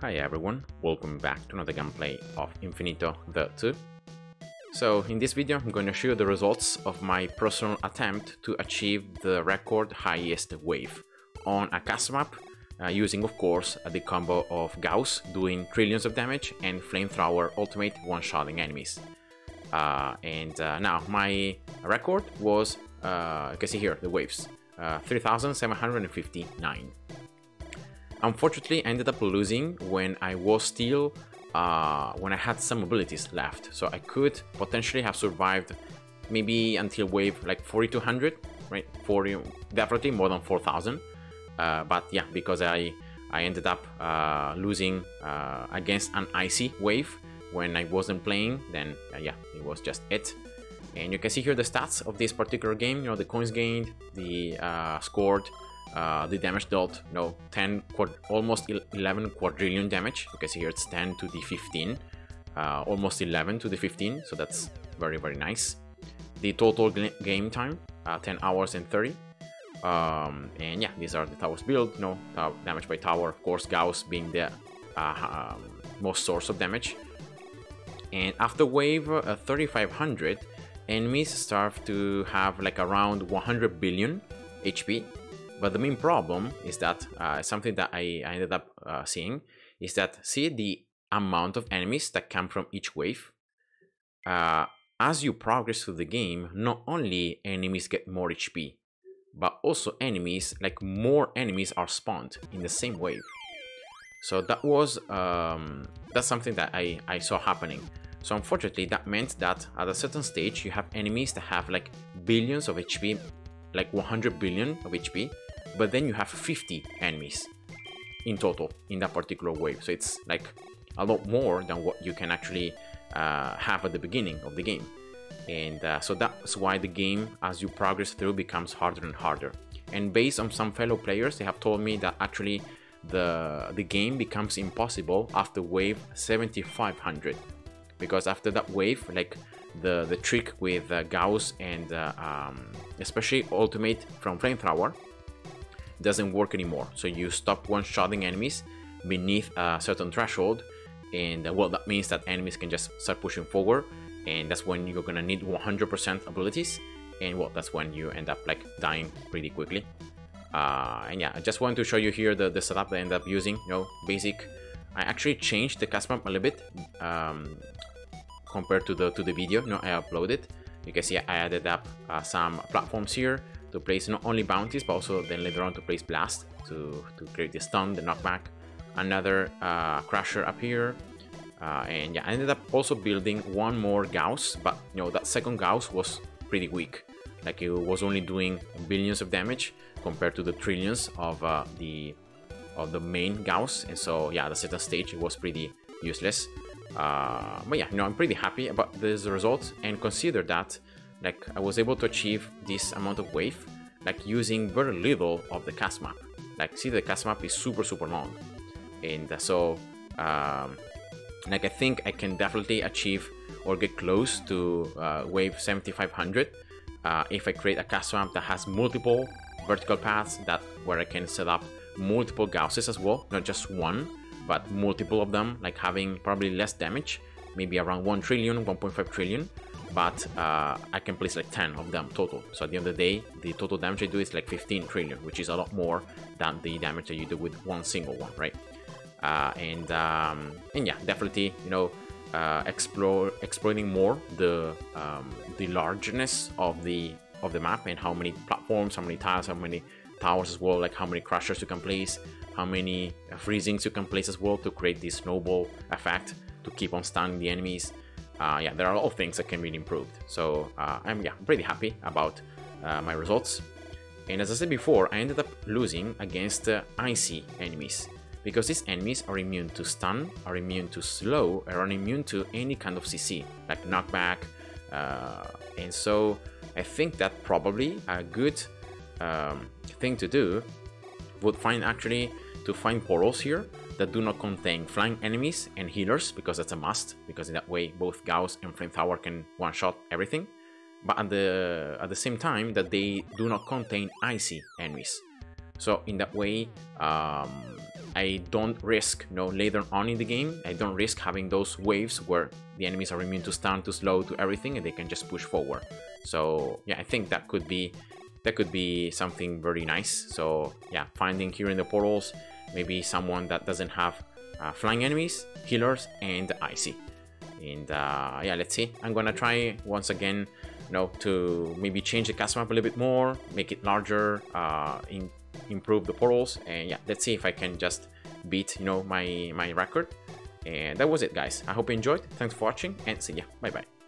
Hi everyone, welcome back to another gameplay of Infinitode 2. So in this video I'm going to show you the results of my personal attempt to achieve the record highest wave on a cast map using of course the combo of Gauss doing trillions of damage and Flamethrower ultimate one-shotting enemies. Now my record was, you can see here the waves, 3759. Unfortunately, I ended up losing when I was still, when I had some abilities left. So I could potentially have survived maybe until wave like 4200, right? 40, definitely more than 4000. But yeah, because I ended up losing against an icy wave when I wasn't playing, then yeah, it was just it. And you can see here the stats of this particular game, you know, the coins gained, the scored, the damage dealt, you know, almost 11 quadrillion damage. You can see here it's 10 to the 15, almost 11 to the 15, so that's very, very nice. The total game time, 10 hours and 30. And yeah, these are the towers built, you know, damage by tower, of course, Gauss being the most source of damage. And after wave 3500, enemies start to have like around 100 billion HP. But the main problem is that something that I ended up seeing is that, see the amount of enemies that come from each wave? As you progress through the game, not only enemies get more HP, but also enemies, like more enemies are spawned in the same wave. So that was, that's something that I saw happening. So unfortunately, that meant that at a certain stage, you have enemies that have like billions of HP, like 100 billion of HP, but then you have 50 enemies in total in that particular wave. So it's like a lot more than what you can actually have at the beginning of the game. And so that's why the game, as you progress through, becomes harder and harder. And based on some fellow players, they have told me that actually the game becomes impossible after wave 7500. Because after that wave, like the trick with Gauss and especially ultimate from Flamethrower doesn't work anymore. So you stop one-shotting enemies beneath a certain threshold, and well, that means that enemies can just start pushing forward, and that's when you're gonna need 100% abilities, and well, that's when you end up like dying pretty quickly. And yeah, I just wanted to show you here the setup that I ended up using. You know, basic. I actually changed the cast map a little bit compared to the video. You know, I uploaded. You can see I added up some platforms here to place not only bounties, but also then later on to place blast to create the stun, the knockback. Another crusher up here, and yeah, I ended up also building one more Gauss, but you know, that second Gauss was pretty weak. Like it was only doing billions of damage compared to the trillions of the main Gauss, and so yeah, at a certain stage it was pretty useless. But yeah, you know, I'm pretty happy about this result, and consider that like I was able to achieve this amount of wave like using very little of the cast map. Like, see, the cast map is super long, and so like I think I can definitely achieve or get close to wave 7500 if I create a cast map that has multiple vertical paths, that where I can set up multiple Gausses as well, not just one, but multiple of them, like having probably less damage, maybe around 1 trillion, 1.5 trillion, but I can place like 10 of them total. So at the end of the day, the total damage I do is like 15 trillion, which is a lot more than the damage that you do with one single one, right? And yeah, definitely, you know, exploring more the largeness of the map, and how many platforms, how many tiles, how many towers as well, like how many crushers you can place, how many freezings you can place as well to create this snowball effect to keep on stunning the enemies. Yeah, there are a lot of things that can be improved. So I'm pretty happy about my results. And as I said before, I ended up losing against icy enemies, because these enemies are immune to stun, are immune to slow, are immune to any kind of CC, like knockback. And so I think that probably a good thing to do would to find portals here that do not contain flying enemies and healers, because that's a must, because in that way both Gauss and Flamethrower can one-shot everything, but at the same time that they do not contain icy enemies. So in that way, I don't risk, you know, later on in the game, I don't risk having those waves where the enemies are immune to stun, to slow, to everything, and they can just push forward. So yeah, I think that could be something very nice. So yeah, finding here in the portals maybe someone that doesn't have flying enemies, healers, and icy. And yeah, let's see. I'm gonna try once again, you know, to maybe change the cast map a little bit more, make it larger, improve the portals, and yeah, let's see if I can just beat, you know, my record. And that was it, guys. I hope you enjoyed. Thanks for watching, and see ya. Bye bye.